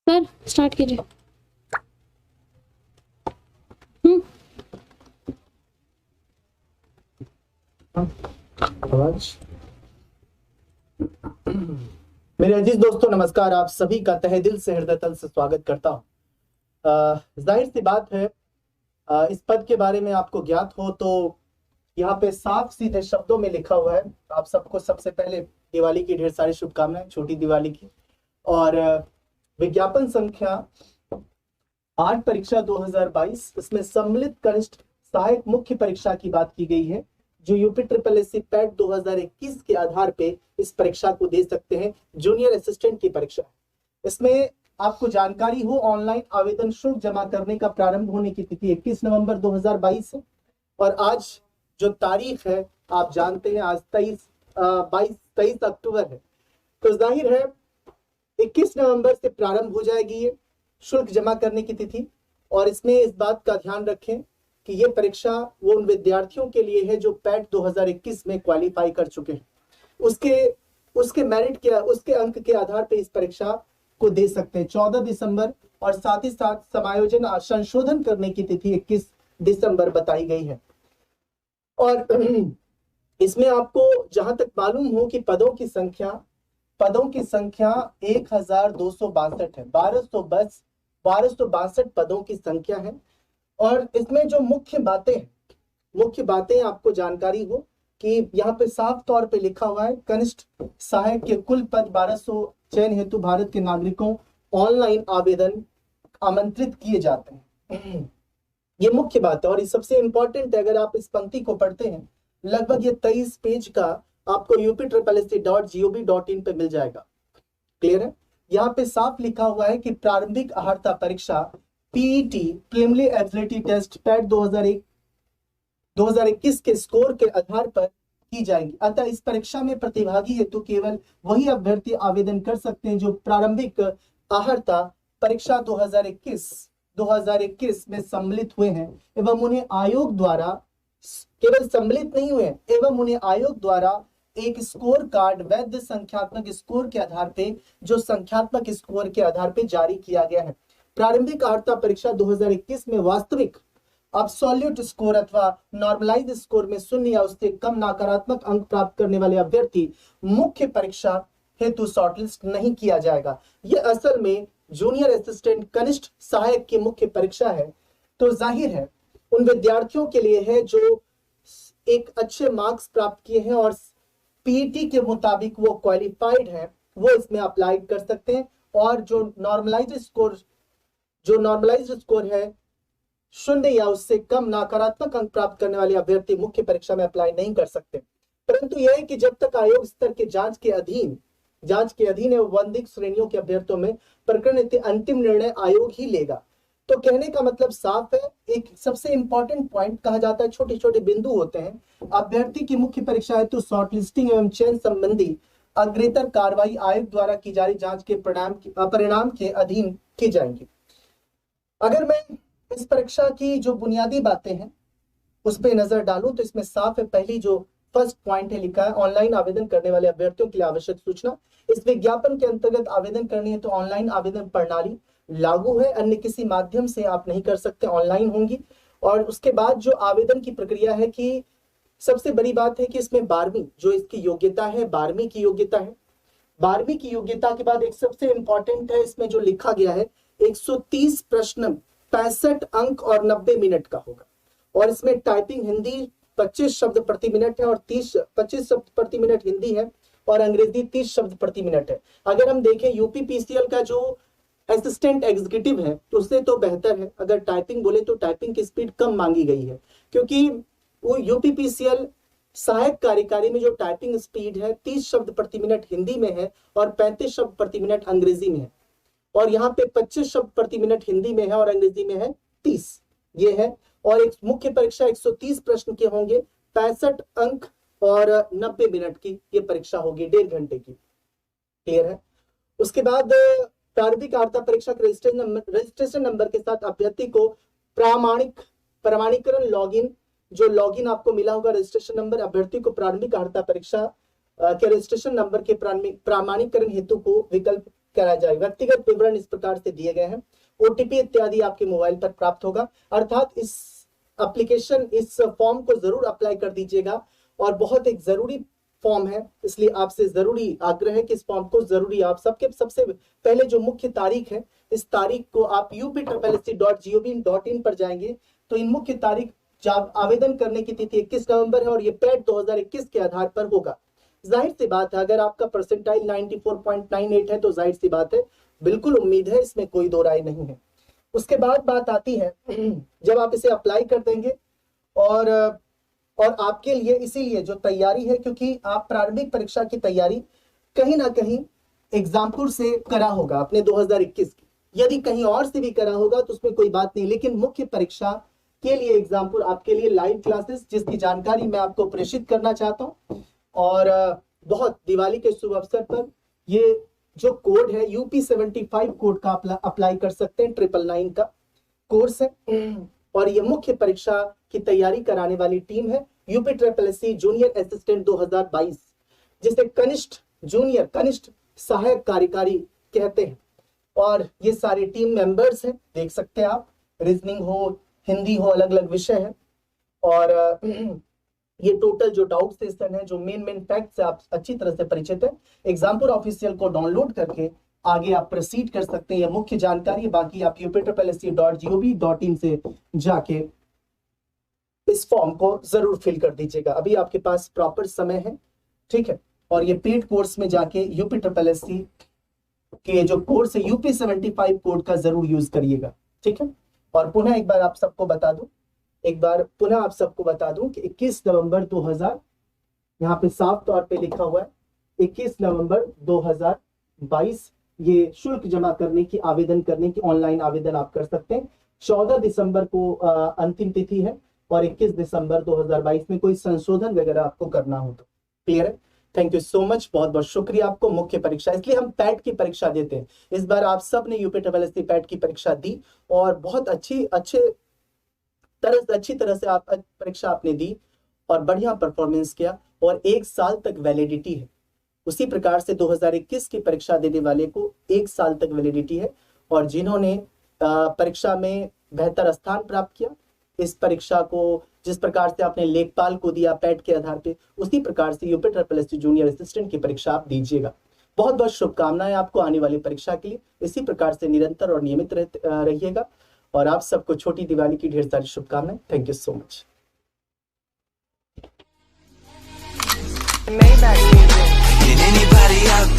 Sir start कीजिए। हम्म। आवाज। मेरे अजीज दोस्तों नमस्कार, आप सभी का तहे दिल से हृदय तल से स्वागत करता हूँ। जाहिर सी बात है, इस पद के बारे में आपको ज्ञात हो तो यहाँ पे साफ सीधे शब्दों में लिखा हुआ है। आप सबको सबसे पहले दिवाली की ढेर सारी शुभकामनाएं, छोटी दिवाली की। और विज्ञापन संख्या 8 परीक्षा 2022, इसमें सम्मिलित कनिष्ठ सहायक मुख्य परीक्षा की बात की गई है, जो UP triple S C PET 2021 के आधार पे इस परीक्षा को दे सकते हैं। जूनियर असिस्टेंट की परीक्षा। इसमें आपको जानकारी हो, ऑनलाइन आवेदन शुल्क जमा करने का प्रारंभ होने की तिथि 21 नवंबर 2022 है। और आज जो तारीख है आप जानते हैं, आज 23 अक्टूबर है। तो जाहिर है 21 नवंबर से प्रारंभ हो जाएगी ये शुल्क जमा करने की तिथि। और इसमें इस बात का ध्यान रखें कि ये परीक्षा वो उन विद्यार्थियों के लिए है जो पैट 2021 में क्वालिफाई कर चुके हैं। उसके उसके मेरिट के, उसके अंक के आधार पर इस परीक्षा को दे सकते हैं 14 दिसंबर। और साथ ही साथ समायोजन संशोधन करने की तिथि 21 दिसंबर बताई गई है। और इसमें आपको जहां तक मालूम हो कि पदों की संख्या 1262 है। 1262 पदों की संख्या है। और इसमें जो मुख्य बातें आपको जानकारी हो कि यहाँ पे साफ तौर पे लिखा हुआ है, कनिष्ठ सहायक के कुल पद 1200 चयन हेतु भारत के नागरिकों ऑनलाइन आवेदन आमंत्रित किए जाते हैं। ये मुख्य बात है और ये सबसे इंपॉर्टेंट है। अगर आप इस पंक्ति को पढ़ते हैं, लगभग ये 23 पेज का आपको upSSC.gov.in पे मिल जाएगा। क्लियर है? यहाँ पे साफ लिखा हुआ है कि प्रारंभिक अहर्ता परीक्षा PET preliminary ability test PET 2021 के स्कोर के आधार पर की जाएगी। अतः इस परीक्षा में प्रतिभागी हेतु केवल वही अभ्यर्थी आवेदन कर सकते हैं जो प्रारंभिक अहर्ता परीक्षा 2021 में सम्मिलित हुए हैं एवं उन्हें आयोग द्वारा, केवल सम्मिलित नहीं हुए एवं उन्हें आयोग द्वारा एक स्कोर कार्ड वैध संख्यात्मक स्कोर के आधार पे, जो संख्यात्मक स्कोर के आधार पे जारी किया गया है। प्रारंभिक अहर्ता परीक्षा 2021 में वास्तविक अब्सोल्यूट स्कोर अथवा नॉर्मलाइज स्कोर में 0 या उससे कम नकारात्मक अंक प्राप्त करने वाले अभ्यर्थी मुख्य परीक्षा हेतु शॉर्टलिस्ट नहीं किया जाएगा। यह असल में जूनियर असिस्टेंट कनिष्ठ सहायक की मुख्य परीक्षा है। तो जाहिर है उन विद्यार्थियों के लिए है जो एक अच्छे मार्क्स प्राप्त किए हैं और पीईटी के मुताबिक वो क्वालिफाइड है, वो इसमें अप्लाई कर सकते हैं। और जो नॉर्मलाइज्ड स्कोर है 0 या उससे कम नकारात्मक अंक प्राप्त करने वाले अभ्यर्थी मुख्य परीक्षा में अप्लाई नहीं कर सकते। परंतु यह है कि जब तक आयोग स्तर के जांच के अधीन है, वंदिक श्रेणियों के अभ्यर्थियों में प्रकरण अंतिम निर्णय आयोग ही लेगा। तो कहने का मतलब साफ है। एक सबसे इंपॉर्टेंट पॉइंट कहा जाता है, छोटे छोटे बिंदु होते हैं। अभ्यर्थी की मुख्य परीक्षा हेतु शॉर्ट लिस्टिंग एवं चयन संबंधी अग्रेतर कार्रवाई आयोग द्वारा की जा रही जांच के परिणाम के अधीन की जाएंगी। अगर मैं इस परीक्षा की जो बुनियादी बातें हैं उस पर नजर डालूं तो इसमें साफ है। पहली जो फर्स्ट पॉइंट है लिखा है, ऑनलाइन आवेदन करने वाले अभ्यर्थियों के लिए आवश्यक सूचना। इस विज्ञापन के अंतर्गत आवेदन करनी है तो ऑनलाइन आवेदन प्रणाली लागू है, अन्य किसी माध्यम से आप नहीं कर सकते, ऑनलाइन होंगी। और उसके बाद जो आवेदन की प्रक्रिया है कि सबसे बड़ी बात है कि इसमें 12वीं जो इसकी योग्यता है, 12वीं की योग्यता है। 12वीं की योग्यता के बाद एक सबसे इंपॉर्टेंट है, इसमें जो लिखा गया है 130 प्रश्न 65 अंक और 90 मिनट का होगा। और इसमें टाइपिंग हिंदी 25 शब्द प्रति मिनट है और 25 शब्द प्रति मिनट हिंदी है और अंग्रेजी 30 शब्द प्रति मिनट है। अगर हम देखें यूपीपीसीएल का जो असिस्टेंट एग्जीक्यूटिव है तो उससे तो बेहतर है। अगर टाइपिंग बोले तो टाइपिंग की स्पीड कम मांगी गई है, क्योंकि वो यूपीपीसीएल सहायक कार्यकारी में जो टाइपिंग स्पीड है 30 शब्द प्रति मिनट हिंदी में है और 35 शब्द प्रति मिनट अंग्रेजी में है। और यहाँ पे 25 शब्द प्रति मिनट हिंदी में है और अंग्रेजी में है 30, ये है। और एक मुख्य परीक्षा 130 प्रश्न के होंगे, 65 अंक और 90 मिनट की ये परीक्षा होगी, 1.5 घंटे की। क्लियर है? उसके बाद प्रारंभिक अहर्ता परीक्षा के रजिस्ट्रेशन नंबर के साथ अभ्यर्थी को प्रमाणीकरण लॉगिन आपको मिला होगा। रजिस्ट्रेशन नंबर अभ्यर्थी को प्रारंभिक अहर्ता परीक्षा के रजिस्ट्रेशन नंबर के प्रमाणीकरण हेतु को विकल्प कराया जाए। व्यक्तिगत विवरण इस प्रकार से दिए गए हैं, ओटीपी इत्यादि आपके मोबाइल पर प्राप्त होगा। अर्थात इस एप्लीकेशन, इस फॉर्म को जरूर अप्लाई कर दीजिएगा और बहुत एक जरूरी फॉर्म है, इसलिए आपसे जरूरी आग्रह है कि इस फॉर्म को जरूरी आप सबके सबसे पहले जो मुख्य तारीख है, इस तारीख को आप upsssc.gov.in पर जाएंगे तो इन मुख्य तारीख जब आवेदन करने की तिथि 21 नवंबर है और ये पैट 2021 के आधार पर होगा। जाहिर सी बात है, अगर आपका परसेंटाइल 94.98 है तो जाहिर सी बात है, बिल्कुल उम्मीद है, इसमें कोई दो राय नहीं है। उसके बाद बात आती है जब आप इसे अप्लाई कर देंगे और आपके लिए इसीलिए जो तैयारी है, क्योंकि आप प्रारंभिक परीक्षा की तैयारी कहीं ना कहीं एग्जामपुर से करा होगा अपने 2021 की, यदि कहीं और से भी करा होगा तो उसमें कोई बात नहीं, लेकिन मुख्य परीक्षा के लिए एग्जामपुर आपके लिए लाइव क्लासेस जिसकी जानकारी मैं आपको प्रेषित करना चाहता हूं। और बहुत दिवाली के शुभ अवसर पर ये जो कोड है UP75 कोड का अप्लाई कर सकते हैं। 999 का कोर्स है और ये मुख्य परीक्षा की तैयारी कराने वाली टीम है UPSSC जूनियर असिस्टेंट 2022, जिसे कनिष्ठ सहायक कार्यकारी कहते हैं। और ये सारे टीम मेंबर्स हैं, देख सकते हैं आप, रीजनिंग हो, हिंदी हो, अलग अलग विषय है। और ये टोटल जो डाउट सेशन है, जो मेन फैक्ट से आप अच्छी तरह से परिचित है, एग्जामपुर ऑफिशियल को डाउनलोड करके आगे आप प्रोसीड कर सकते हैं। यह मुख्य जानकारी, बाकी आप upsssc.gov.in से जाके इस फॉर्म को जरूर फिल कर दीजिएगा। अभी आपके पास प्रॉपर समय है, ठीक है। और ये पेड कोर्स में जाके UPSSC के जो कोर्स है UP75 कोड का जरूर यूज करिएगा, ठीक है। और पुनः एक बार आप सबको बता दूं कि 21 नवंबर 2000, यहाँ पे साफ तौर पे लिखा हुआ है 21 नवंबर 2022 ये शुल्क जमा करने की, आवेदन करने की ऑनलाइन आवेदन आप कर सकते हैं। 14 दिसंबर को अंतिम तिथि है और 21 दिसंबर 2022 में कोई संशोधन वगैरह आपको करना हो तो। क्लियर है? थैंक यू सो मच, बहुत बहुत शुक्रिया आपको। मुख्य परीक्षा, इसलिए हम पैट की परीक्षा देते हैं। इस बार आप सब ने UPSSC पैट की परीक्षा दी और बहुत अच्छी तरह से आप परीक्षा आपने दी और बढ़िया परफॉर्मेंस किया और 1 साल तक वैलिडिटी है। उसी प्रकार से 2021 की परीक्षा देने वाले को 1 साल तक वैलिडिटी है। और जिन्होंने परीक्षा में बेहतर स्थान प्राप्त किया, इस परीक्षा को जिस प्रकार से आपने लेखपाल को दिया पैट के आधार पे, उसी प्रकार से UPSSC जूनियर असिस्टेंट की परीक्षा आप दीजिएगा। बहुत बहुत शुभकामनाएं आपको आने वाली परीक्षा के लिए। इसी प्रकार से निरंतर और नियमित रहिएगा और आप सबको छोटी दिवाली की ढेर सारी शुभकामनाएं। Thank you so much. Can anybody out